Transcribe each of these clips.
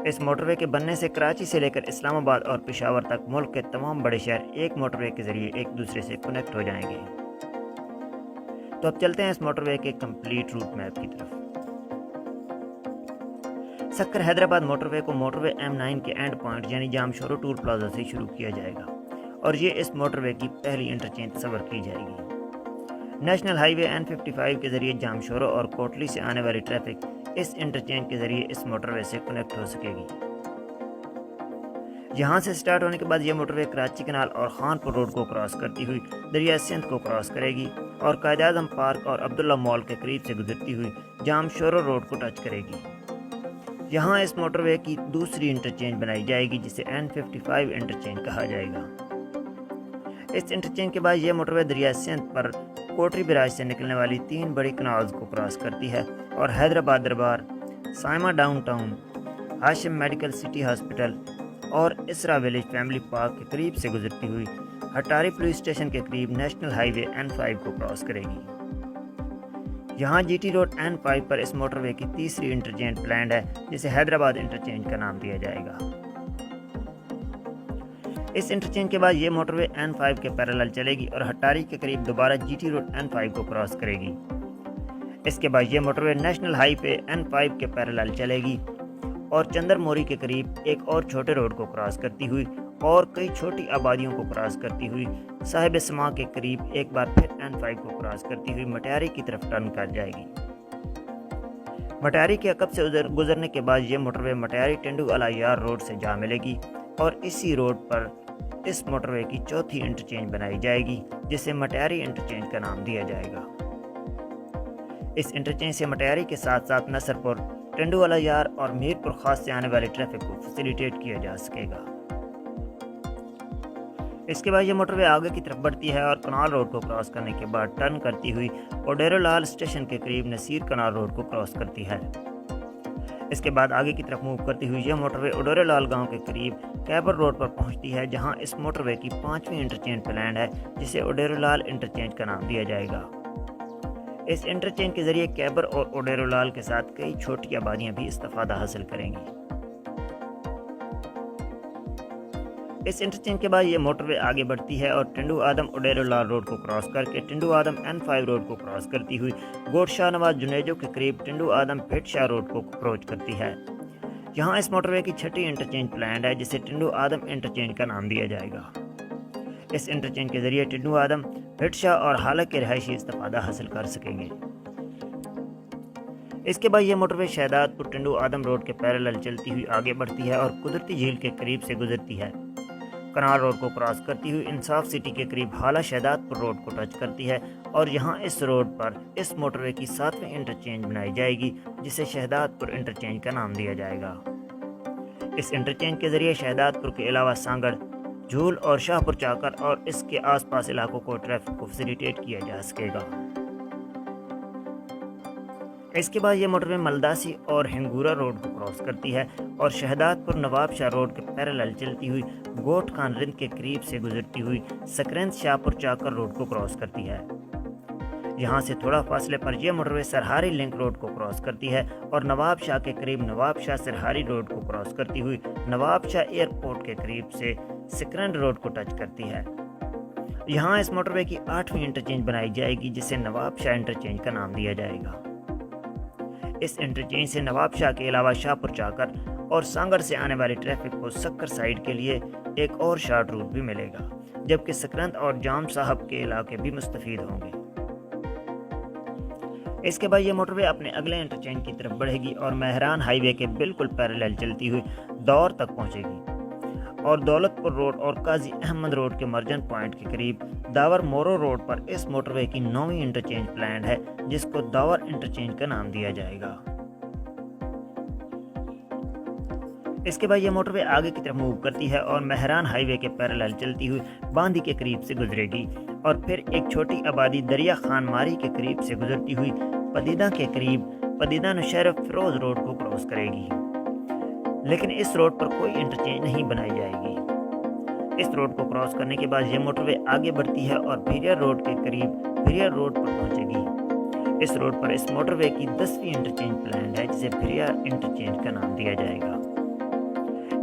اس motor وے کے بننے سے کراچی سے لے کر اسلام آباد اور پشاور تک ملک کے تمام بڑے شہر ایک موٹر وے کے ذریعے ایک دوسرے سے کنیکٹ ہو جائیں گے۔ تو اب چلتے ہیں اس موٹر وے کے کمپلیٹ روٹ میپ کی طرف۔ سکر حیدرآباد موٹر وے کو موٹر وے M9 کے اینڈ پوائنٹ یعنی جامشورو ٹول پلازا سے شروع کیا جائے گا اور یہ اس موٹر وے کی پہلی انٹرچینج تصور کی جائے گی۔ نیشنل ہائی وے N55 کے ذریعے جامشورو اور کوٹلی سے آنے والی ٹریفک اس انٹرچینج کے ذریعے اس موٹر وے سے کنیکٹ ہو سکے گی۔ یہاں سے سٹارٹ ہونے کے بعد یہ موٹر وے کراچی کنال اور خانپور روڈ کو کراس کرتی ہوئی دریا سندھ کو کراس کرے گی اور قائد اعظم پارک اور عبداللہ مال کے قریب سے گزرتی ہوئی جامشورو روڈ کو ٹچ کرے گی۔ یہاں اس موٹر وے کی دوسری انٹرچینج بنائی جائے گی جسے N55 انٹرچینج کہا جائے گا۔ اس انٹرچینج کے بعد یہ موٹر وے دریا سندھ پر کوٹری براج سے نکلنے والی 3 بڑی کنالز کو کراس کرتی ہے اور حیدرآباد دربار، سائما ڈاؤن ٹاؤن، ہاشم میڈیکل سٹی ہاسپٹل اور اسرا ویلیج فیملی پارک کے قریب سے گزرتی ہوئی ہٹاری پولیس اسٹیشن کے قریب نیشنل ہائی وے N5 کو کراس کرے گی۔ یہاں جی ٹی روڈ N5 پر اس موٹر وے کی تیسری انٹرچینج پلانڈ ہے جسے حیدرآباد انٹرچینج کا نام دیا جائے گا۔ اس انٹرچینج کے بعد یہ موٹر وے N5 کے پیرالل چلے گی اور ہٹاری کے قریب دوبارہ جی ٹی روڈ N5 کو کراس کرے گی۔ اس کے بعد یہ موٹر وے نیشنل ہائی وے N5 کے پیرالل چلے گی اور چندر موری کے قریب ایک اور چھوٹے روڈ کو کراس کرتی ہوئی اور کئی چھوٹی آبادیوں کو کراس کرتی ہوئی صاحب سما کے قریب ایک بار پھر N5 کو کراس کرتی ہوئی مٹیاری کی طرف ٹرن کر جائے گی۔ مٹیاری کے عقب سے گزرنے کے بعد یہ موٹر وے مٹیاری ٹنڈو اعلیٰ یار روڈ سے جا ملے گی اور اسی روڈ پر اس موٹر وے کی چوتھی انٹرچینج بنائی جائے گی جسے مٹیاری انٹرچینج کا نام دیا جائے گا۔ اس انٹرچینج سے مٹیاری کے ساتھ ساتھ نصرپور، ٹنڈو اعلیٰ یار اور میر پور خاص سے آنے والے ٹریفک کو فیسیلیٹیٹ کیا جا سکے گا۔ اس کے بعد یہ موٹر وے آگے کی طرف بڑھتی ہے اور کنال روڈ کو کراس کرنے کے بعد ٹرن کرتی ہوئی اوڈیرو لال اسٹیشن کے قریب نصیر کنال روڈ کو کراس کرتی ہے۔ اس کے بعد آگے کی طرف موو کرتی ہوئی یہ موٹر وے اوڈیرو لال گاؤں کے قریب کیبر روڈ پر پہنچتی ہے جہاں اس موٹر وے کی 5ویں انٹرچینج پلانڈ ہے جسے اوڈیرو لال انٹرچینج کا نام دیا جائے گا۔ اس انٹرچینج کے ذریعے کیبر اور اوڈیرو لال کے ساتھ کئی چھوٹی آبادیاں بھی استفادہ حاصل کریں گی۔ اس انٹرچینج کے بعد یہ موٹر وے آگے بڑھتی ہے اور ٹنڈو آدم اوڈیرو لال روڈ کو کراس کر کے ٹنڈو آدم N5 روڈ کو کراس کرتی ہوئی گوٹ شاہ نواز جنیجو کے قریب ٹنڈو آدم پھٹ شاہ روڈ کو اپروچ کرتی ہے۔ یہاں اس موٹر وے کی 6ٹھی انٹرچینج پلانڈ ہے جسے ٹنڈو آدم انٹرچینج کا نام دیا جائے گا۔ اس انٹرچینج کے ذریعے ٹنڈو آدم، پھٹ شاہ اور حالق کے رہائشی استفادہ حاصل کر سکیں گے۔ اس کے بعد یہ موٹر وے شہداد پور ٹنڈو آدم روڈ کے پیرالل چلتی ہوئی آگے بڑھتی ہے اور قدرتی جھیل کے قریب سے گزرتی ہے۔ کنال روڈ کو کراس کرتی ہوئی انصاف سٹی کے قریب حالہ شہداد پور روڈ کو ٹچ کرتی ہے اور یہاں اس روڈ پر اس موٹر وے کی 7ویں انٹرچینج بنائی جائے گی جسے شہداد پور انٹرچینج کا نام دیا جائے گا۔ اس انٹرچینج کے ذریعے شہداد پور کے علاوہ سانگڑ، جھول اور شاہ پور چاکر اور اس کے آس پاس علاقوں کو ٹریفک کو فیسیلیٹیٹ کیا جا سکے گا۔ اس کے بعد یہ موٹر وے ملداسی اور ہنگورا روڈ کو کراس کرتی ہے اور شہداد پور نواب شاہ روڈ کے پیرالل چلتی ہوئی گوٹ خان رند کے قریب سے گزرتی ہوئی سکرند شاہ پور چاکر روڈ کو کراس کرتی ہے۔ یہاں سے تھوڑا فاصلے پر یہ موٹر وے سرہاری لنک روڈ کو کراس کرتی ہے اور نواب شاہ کے قریب نواب شاہ سرہاری روڈ کو کراس کرتی ہوئی نواب شاہ ایئرپورٹ کے قریب سے سکرند روڈ کو ٹچ کرتی ہے۔ یہاں اس موٹر وے کی 8ویں انٹرچینج بنائی جائے گی جسے نواب شاہ انٹرچینج کا نام دیا جائے گا۔ اس انٹرچینج سے نواب شاہ کے علاوہ شاہ پور چاکر اور سانگڑ سے آنے والی ٹریفک کو سکر سائیڈ کے لیے ایک اور شارٹ روٹ بھی ملے گا جبکہ سکرند اور جام صاحب کے علاقے بھی مستفید ہوں گے۔ اس کے بعد یہ موٹر وے اپنے اگلے انٹرچینج کی طرف بڑھے گی اور مہران ہائی وے کے بالکل پیرالل چلتی ہوئی دور تک پہنچے گی اور دولت پور روڈ اور قاضی احمد روڈ کے مرجن پوائنٹ کے قریب داور مورو روڈ پر اس موٹر وے کی 9ویں انٹرچینج پلانڈ ہے جس کو داور انٹرچینج کا نام دیا جائے گا۔ اس کے بعد یہ موٹر وے آگے کی طرف موو کرتی ہے اور مہران ہائی وے کے پیرالل چلتی ہوئی باندی کے قریب سے گزرے گی اور پھر ایک چھوٹی آبادی دریا خان ماری کے قریب سے گزرتی ہوئی پدیدہ کے قریب پدیدہ نشیر فیروز روڈ کو کراس کرے گی، لیکن اس روڈ پر کوئی انٹرچینج نہیں بنائی جائے گی۔ اس روڈ کو کراس کرنے کے بعد یہ موٹر وے آگے بڑھتی ہے اور بھیریا روڈ کے قریب بھیریا روڈ پر پہنچے گی۔ اس روڈ پر اس موٹر وے کی 10ویں انٹرچینج پلانڈ ہے جسے بھیریا انٹرچینج کا نام دیا جائے گا۔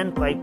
N5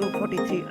243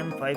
M5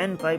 N5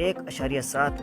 $1.7